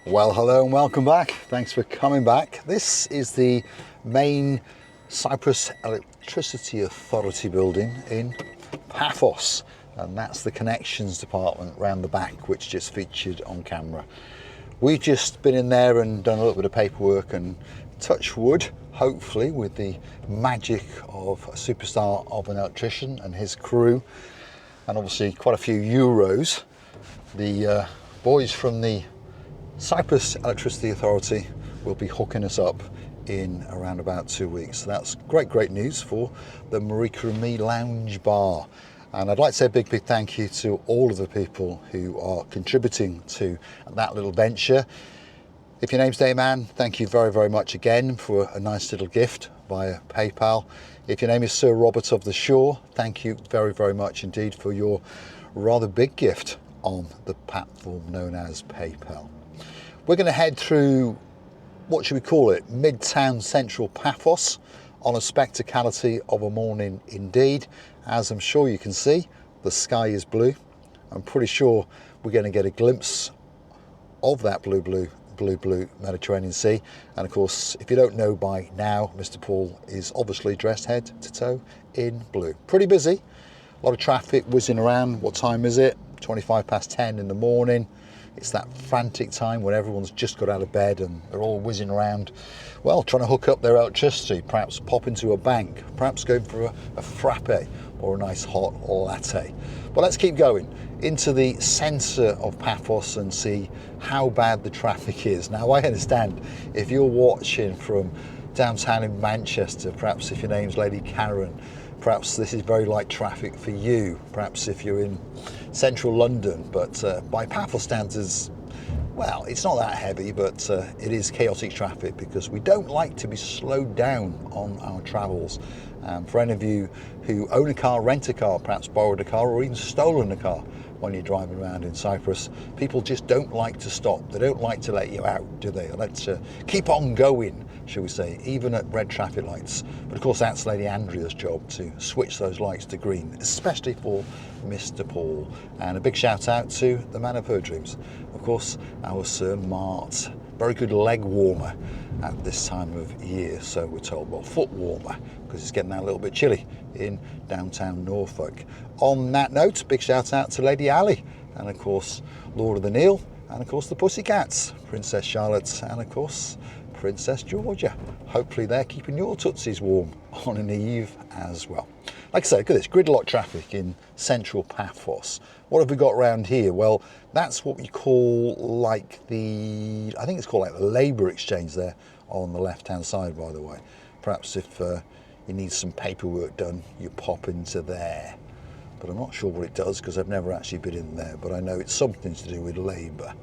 Well, hello and welcome back. Thanks for coming back. This is the main Cyprus Electricity Authority building in Paphos, and that's the connections department round the back, which just featured on camera. We've just been in there and done a little bit of paperwork and touch wood, hopefully with the magic of a superstar of an electrician and his crew, and obviously quite a few euros. The boys from the Cyprus Electricity Authority will be hooking us up in around about 2 weeks. So that's great news for the Marika and Me Lounge Bar. And I'd like to say a big thank you to all of the people who are contributing to that little venture. If your name's Dayman, thank you very much again for a nice little gift via PayPal. If your name is Sir Robert of the Shore, thank you very much indeed for your rather big gift on the platform known as PayPal. We're going to head through, what should we call it, Midtown Central Paphos on a spectacality of a morning indeed. As I'm sure you can see, the sky is blue. I'm pretty sure we're going to get a glimpse of that blue Mediterranean Sea. And of course, if you don't know by now, Mr. Paul is obviously dressed head to toe in blue. Pretty busy, a lot of traffic whizzing around. What time is it? 25 past 10 in the morning. It's that frantic time when everyone's just got out of bed and they're all whizzing around, well, trying to hook up their electricity, perhaps pop into a bank, perhaps going for a frappe or a nice hot latte. But let's keep going into the centre of Paphos and see how bad the traffic is. Now, I understand if you're watching from downtown in Manchester, perhaps if your name's Lady Karen, perhaps this is very light traffic for you, perhaps if you're in central London, but by Paphos standards, well, it's not that heavy, but it is chaotic traffic because we don't like to be slowed down on our travels. For any of you who own a car, rent a car, perhaps borrowed a car or even stolen a car when you're driving around in Cyprus, people just don't like to stop. They don't like to let you out, do they? Let's keep on going, shall we say, even at red traffic lights. But of course, that's Lady Andrea's job to switch those lights to green, especially for Mr. Paul. And a big shout out to the man of her dreams, of course, our Sir Mart. Very good leg warmer at this time of year, so we're told. Well, foot warmer, because it's getting a little bit chilly in downtown Norfolk. On that note, big shout out to Lady Ali, and of course Lord of the Neil, and of course the Pussycats, Princess Charlotte, and of course Princess Georgia. Hopefully they're keeping your tootsies warm on an eve as well. Like I say, look at this, gridlock traffic in central Paphos. What have we got around here? Well, that's what we call like I think it's called like the labour exchange there on the left-hand side, by the way. Perhaps if you need some paperwork done, you pop into there. But I'm not sure what it does because I've never actually been in there, but I know it's something to do with labour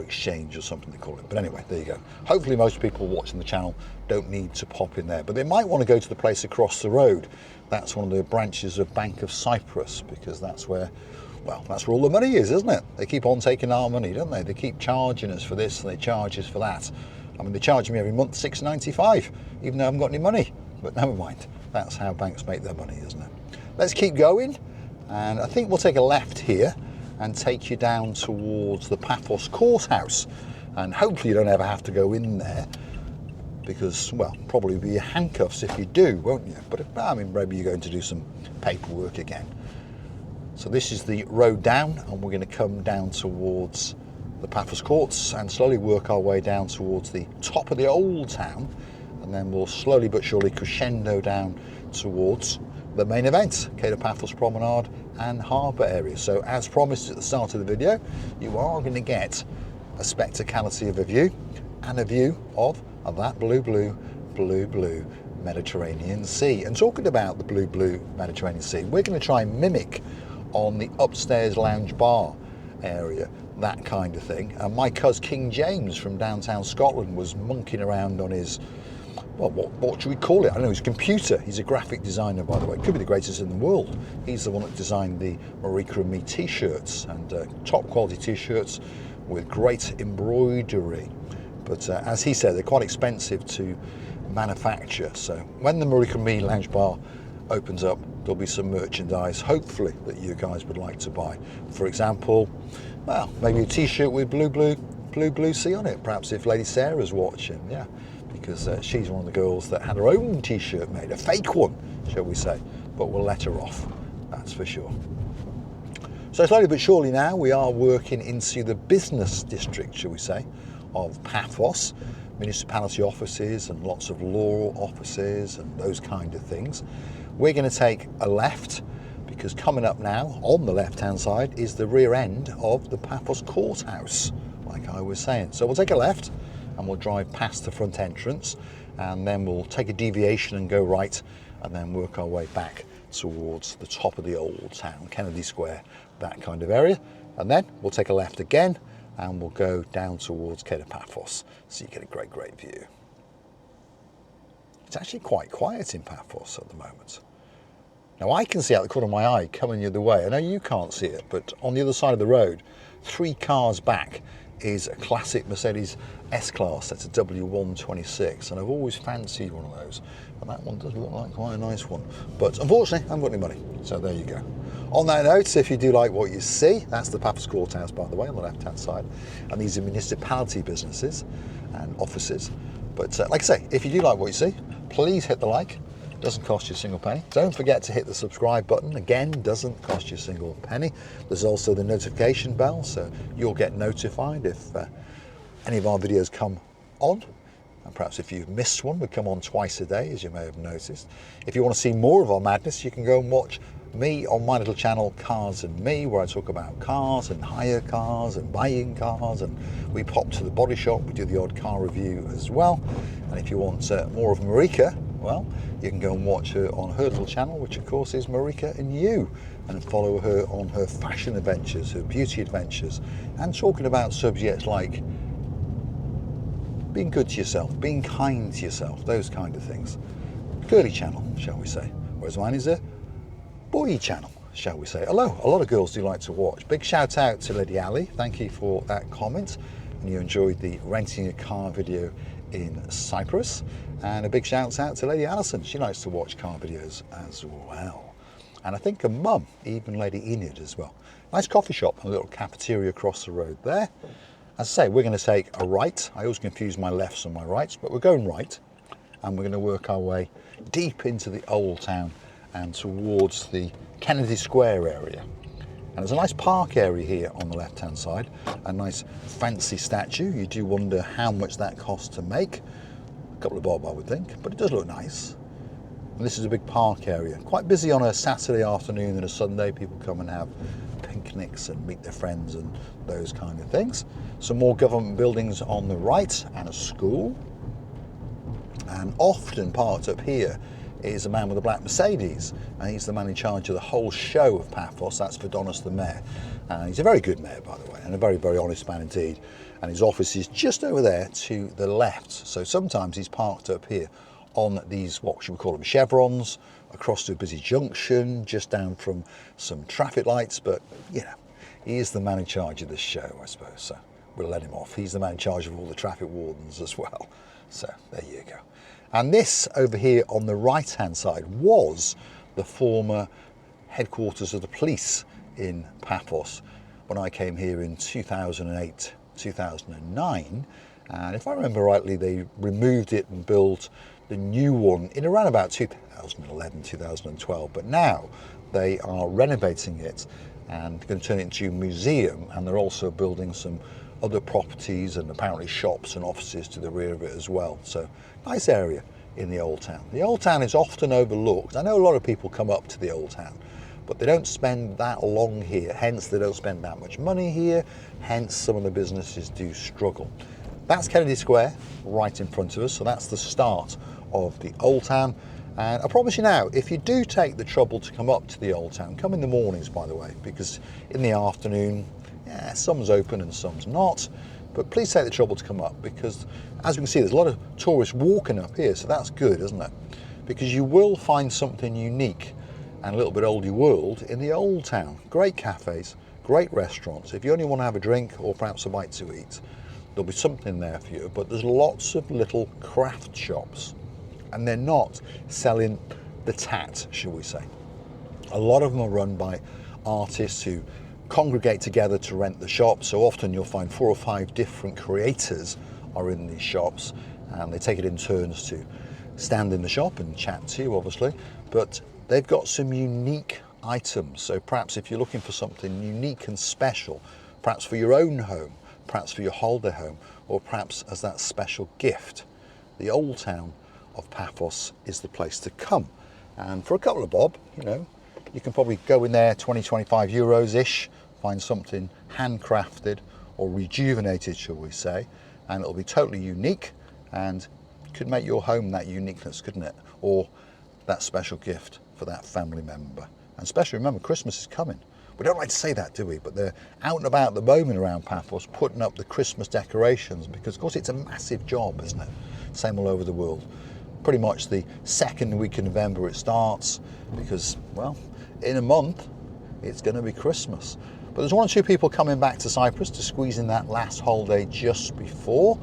exchange or something they call it. But anyway, there you go. Hopefully most people watching the channel don't need to pop in there, but they might want to go to the place across the road. That's one of the branches of Bank of Cyprus, because that's where all the money is, isn't it? They keep on taking our money, don't they? They keep charging us for this and they charge us for that. I mean, they charge me every month $6.95, even though I haven't got any money. But never mind. That's how banks make their money, isn't it? Let's keep going. And I think we'll take a left here and take you down towards the Paphos Courthouse. And hopefully you don't ever have to go in there because, well, probably be handcuffs if you do, won't you? But I mean, maybe you're going to do some paperwork again. So this is the road down, and we're going to come down towards the Paphos Courts and slowly work our way down towards the top of the old town, and then we'll slowly but surely crescendo down towards the main event, Cato Paphos Promenade and Harbour area. So as promised at the start of the video, you are going to get a spectacality of a view and a view of that blue Mediterranean Sea. And talking about the blue Mediterranean Sea, we're going to try and mimic on the upstairs lounge bar area, that kind of thing. And my cousin King James from downtown Scotland was monkeying around on his, well, what should we call it? I don't know, his computer. He's a graphic designer, by the way. Could be the greatest in the world. He's the one that designed the Marika and Me t-shirts, and top quality t-shirts with great embroidery. But as he said, they're quite expensive to manufacture. So when the Marika and Me lounge bar opens up, there'll be some merchandise, hopefully, that you guys would like to buy. For example, well, maybe a t-shirt with blue blue sea on it. Perhaps if Lady Sarah's watching, yeah, because she's one of the girls that had her own t-shirt made, a fake one, shall we say, but we'll let her off, that's for sure. So slowly but surely now we are working into the business district, shall we say, of Paphos, municipality offices and lots of law offices and those kind of things. We're going to take a left, because coming up now on the left hand side is the rear end of the Paphos Courthouse, like I was saying. So we'll take a left and we'll drive past the front entrance, and then we'll take a deviation and go right, and then work our way back towards the top of the old town, Kennedy Square, that kind of area. And then we'll take a left again and we'll go down towards Cape Paphos, so you get a great view. It's actually quite quiet in Paphos at the moment. Now I can see out the corner of my eye coming the other way. I know you can't see it, but on the other side of the road, 3 cars back, is a classic Mercedes S-Class. That's a W126, and I've always fancied one of those. And that one does look like quite a nice one. But unfortunately, I haven't got any money, so there you go. On that note, if you do like what you see, that's the Paphos Courthouse, by the way, on the left-hand side. And these are municipality businesses and offices. But like I say, if you do like what you see, please hit the like. Doesn't cost you a single penny. Don't forget to hit the subscribe button. Again, doesn't cost you a single penny. There's also the notification bell, so you'll get notified if any of our videos come on. And perhaps if you've missed one, we come on twice a day, as you may have noticed. If you want to see more of our madness, you can go and watch me on my little channel, Cars and Me, where I talk about cars and hire cars and buying cars, and we pop to the body shop, we do the odd car review as well. And if you want more of Marika, well, you can go and watch her on her little channel, which of course is Marika and You, and follow her on her fashion adventures, her beauty adventures, and talking about subjects like being good to yourself, being kind to yourself, those kind of things. Girly channel, shall we say. Whereas mine is a boy channel, shall we say. Although a lot of girls do like to watch. Big shout out to Lady Ali, thank you for that comment. And you enjoyed the renting a car video in Cyprus. And a big shout out to Lady Alison, she likes to watch car videos as well. And I think a mum, even Lady Enid as well. Nice coffee shop, a little cafeteria across the road there. As I say, we're going to take a right. I always confuse my lefts and my rights, but we're going right. And we're going to work our way deep into the old town and towards the Kennedy Square area. And there's a nice park area here on the left hand side, a nice fancy statue. You do wonder how much that costs to make. A couple of bob, I would think, but it does look nice. And this is a big park area, quite busy on a Saturday afternoon and a Sunday. People come and have picnics and meet their friends and those kind of things. Some more government buildings on the right and a school. And often parked up here is a man with a black Mercedes, and he's the man in charge of the whole show of Paphos. That's Vadonis the mayor. He's a very good mayor, by the way, and a very honest man indeed. And his office is just over there to the left. So sometimes he's parked up here on these, what should we call them, chevrons, across to a busy junction, just down from some traffic lights. But, you know, he is the man in charge of this show, I suppose. So we'll let him off. He's the man in charge of all the traffic wardens as well. So there you go. And this over here on the right hand side was the former headquarters of the police in Paphos when I came here in 2008, 2009. And if I remember rightly, they removed it and built the new one in around about 2011, 2012. But now they are renovating it and going to turn it into a museum. And they're also building some other properties and apparently shops and offices to the rear of it as well. So nice area in the old town. The old town is often overlooked. I know a lot of people come up to the old town, but they don't spend that long here. Hence, they don't spend that much money here. Hence, some of the businesses do struggle. That's Kennedy Square right in front of us. So that's the start of the old town. And I promise you now, if you do take the trouble to come up to the old town, come in the mornings, by the way, because in the afternoon, yeah, some's open and some's not, but please take the trouble to come up, because as we can see, there's a lot of tourists walking up here, so that's good, isn't it? Because you will find something unique and a little bit oldie world in the old town. Great cafes, great restaurants. If you only want to have a drink or perhaps a bite to eat, there'll be something there for you, but there's lots of little craft shops, and they're not selling the tat, shall we say. A lot of them are run by artists who congregate together to rent the shop. So often you'll find 4 or 5 different creators are in these shops, and they take it in turns to stand in the shop and chat to you, obviously. But they've got some unique items. So perhaps if you're looking for something unique and special, perhaps for your own home, perhaps for your holiday home, or perhaps as that special gift, the old town of Paphos is the place to come. And for a couple of bob, you know, you can probably go in there, 20-25 euros ish, find something handcrafted or rejuvenated, shall we say, and it'll be totally unique and could make your home that uniqueness, couldn't it? Or that special gift for that family member. And especially remember, Christmas is coming. We don't like to say that, do we? But they're out and about at the moment around Paphos putting up the Christmas decorations, because of course it's a massive job, isn't it? Same all over the world. Pretty much the second week in November it starts, because, well, in a month it's going to be Christmas. But there's 1 or 2 people coming back to Cyprus to squeeze in that last holiday just before.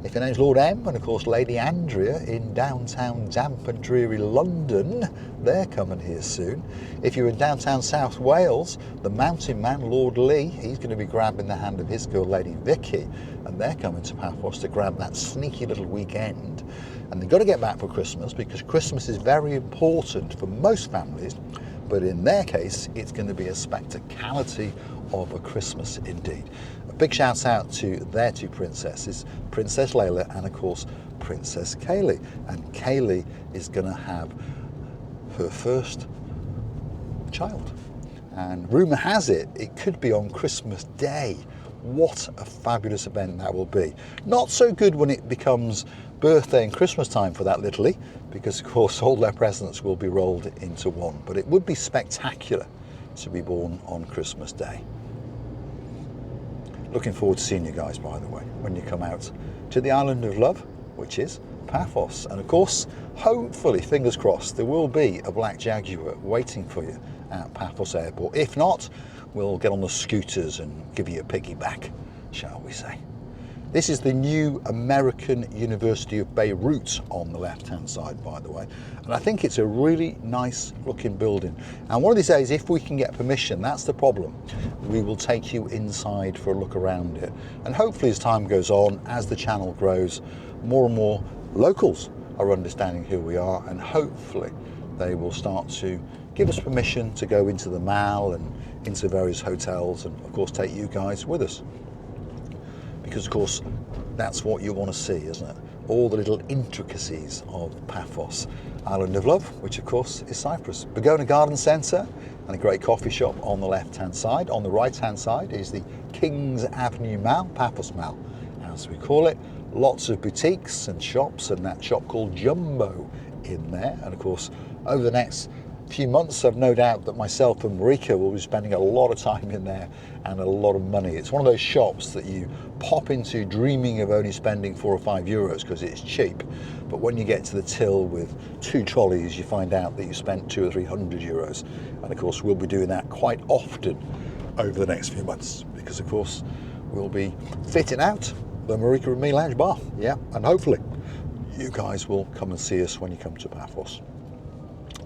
If your name's Lord M, and of course Lady Andrea in downtown damp and dreary London, they're coming here soon. If you're in downtown South Wales, the mountain man Lord Lee, he's going to be grabbing the hand of his girl Lady Vicky, and they're coming to Paphos to grab that sneaky little weekend. And they've got to get back for Christmas, because Christmas is very important for most families, but in their case it's going to be a spectacality of a Christmas indeed. A big shout out to their 2 princesses, Princess Layla and of course Princess Kaylee. And Kaylee is going to have her first child, and rumour has it could be on Christmas Day. What a fabulous event that will be. Not so good when it becomes birthday and Christmas time for that littlie, because of course all their presents will be rolled into one, but it would be spectacular to be born on Christmas Day. Looking forward to seeing you guys, by the way, when you come out to the island of love, which is Paphos. And of course, hopefully, fingers crossed, there will be a black Jaguar waiting for you at Paphos Airport. If not, we'll get on the scooters and give you a piggyback, shall we say. This is the new American University of Beirut on the left-hand side, by the way. And I think it's a really nice looking building. And one of these days, if we can get permission, that's the problem, we will take you inside for a look around it. And hopefully as time goes on, as the channel grows, more and more locals are understanding who we are, and hopefully they will start to give us permission to go into the mall and into various hotels, and of course take you guys with us. Because of course that's what you want to see, isn't it? All the little intricacies of Paphos, Island of Love, which of course is Cyprus. Begona Garden Centre and a great coffee shop on the left hand side. On the right hand side is the Kings Avenue Mall, Paphos Mall as we call it. Lots of boutiques and shops, and that shop called Jumbo in there. And of course over the next few months I've no doubt that myself and Marika will be spending a lot of time in there and a lot of money. It's one of those shops that you pop into dreaming of only spending 4 or 5 euros because it's cheap, but when you get to the till with 2 trolleys you find out that you spent 200 or 300 euros. And of course we'll be doing that quite often over the next few months, because of course we'll be fitting out the Marika and me lounge bar, yeah, and hopefully you guys will come and see us when you come to Paphos.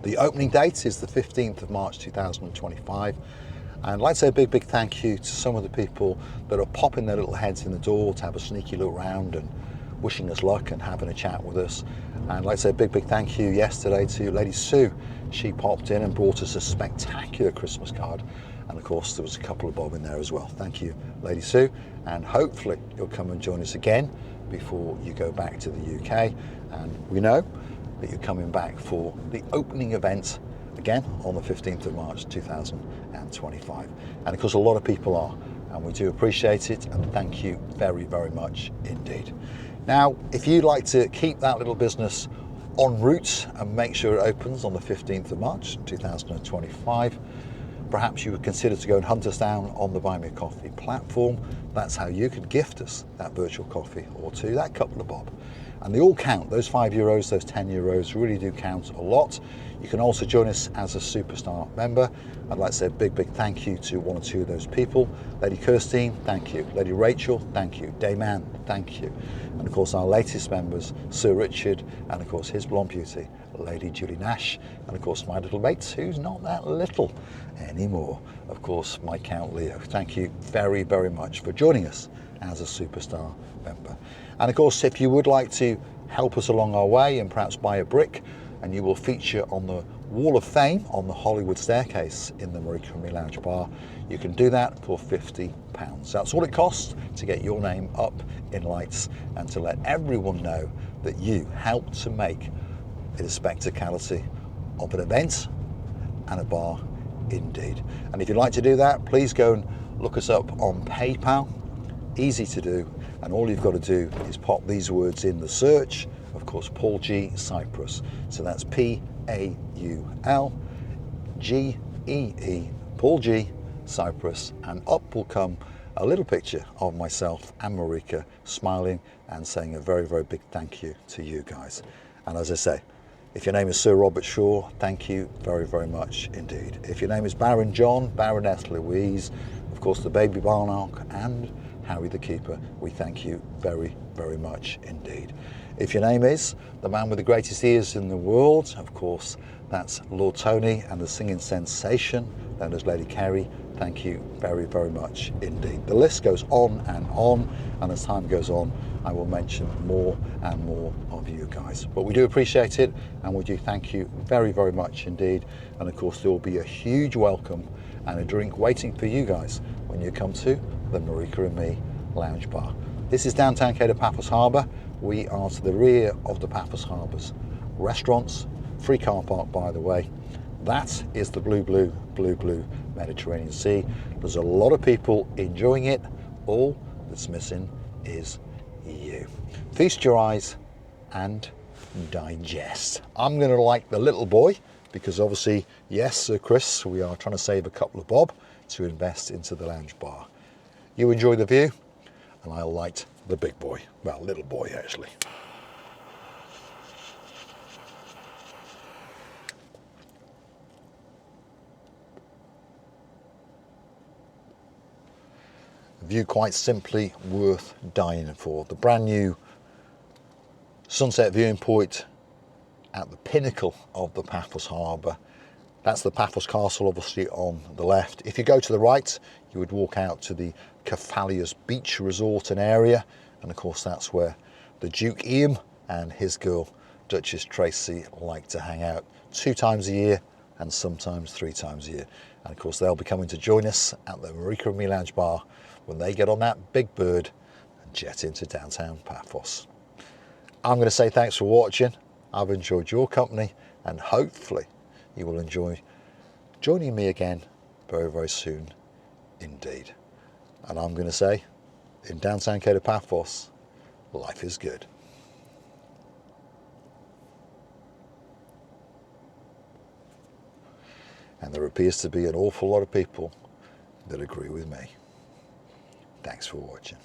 The opening date is the 15th of March 2025, and I'd like to say a big thank you to some of the people that are popping their little heads in the door to have a sneaky look around and wishing us luck and having a chat with us. And I'd like to say a big thank you yesterday to Lady Sue. She popped in and brought us a spectacular Christmas card, and of course there was a couple of bob in there as well. Thank you, Lady Sue, and hopefully you'll come and join us again before you go back to the UK. And we know that you're coming back for the opening event again on the 15th of March 2025. And of course a lot of people are, and we do appreciate it, and thank you very much indeed. Now if you'd like to keep that little business en route and make sure it opens on the 15th of March 2025, perhaps you would consider to go and hunt us down on the Buy Me a Coffee platform. That's how you could gift us that virtual coffee or 2, that couple of bob. And they all count. Those €5, those €10 really do count a lot. You can also join us as a Superstar member. I'd like to say a big, big thank you to one or two of those people. Lady Kirstine, thank you. Lady Rachel, thank you. Dayman, thank you. And of course our latest members, Sir Richard, and of course his blonde beauty, Lady Julie Nash, and of course my little mate, who's not that little anymore. Of course, my Count Leo. Thank you very, very much for joining us as a Superstar member. And of course, if you would like to help us along our way and perhaps buy a brick, and you will feature on the Wall of Fame on the Hollywood staircase in the Marika and Me Lounge Bar, you can do that for £50. That's all it costs to get your name up in lights and to let everyone know that you helped to make it a spectacality of an event and a bar indeed. And if you'd like to do that, please go and look us up on PayPal. Easy to do, and all you've got to do is pop these words in the search. Of course, Paul G Cyprus. So that's PAULGEE, Paul G Cyprus, and up will come a little picture of myself and Marika smiling and saying a very, very big thank you to you guys. And as I say, if your name is Sir Robert Shaw, thank you very, very much indeed. If your name is Baron John, Baroness Louise, of course the Baby Barnark, and Harry the Keeper, we thank you very, very much indeed. If your name is the man with the greatest ears in the world, of course that's Lord Tony and the singing sensation known as Lady Kerry, thank you very, very much indeed. The list goes on, and as time goes on I will mention more and more of you guys. But we do appreciate it, and we do thank you very, very much indeed. And of course there will be a huge welcome and a drink waiting for you guys when you come to the Marika and Me Lounge Bar. This is downtown Cape Paphos Harbour. We are to the rear of the Paphos Harbour's restaurants, free car park by the way. That is the blue Mediterranean Sea. There's a lot of people enjoying it. All that's missing is you. Feast your eyes and digest. I'm going to like the little boy because obviously, yes, Sir Chris, we are trying to save a couple of bob to invest into the lounge bar. You enjoy the view, and I'll light the big boy. Well, little boy actually. A view quite simply worth dying for. The brand new sunset viewing point at the pinnacle of the Paphos Harbour. That's the Paphos Castle obviously on the left. If you go to the right, you would walk out to the Cephalius Beach Resort and area, and of course that's where the Duke Ian and his girl Duchess Tracy like to hang out 2 times a year and sometimes 3 times a year. And of course they'll be coming to join us at the Marika and Me Lounge Bar when they get on that big bird and jet into downtown Paphos. I'm going to say thanks for watching. I've enjoyed your company, and hopefully you will enjoy joining me again very, very soon indeed. And I'm going to say, in downtown Cape Paphos, life is good. And there appears to be an awful lot of people that agree with me. Thanks for watching.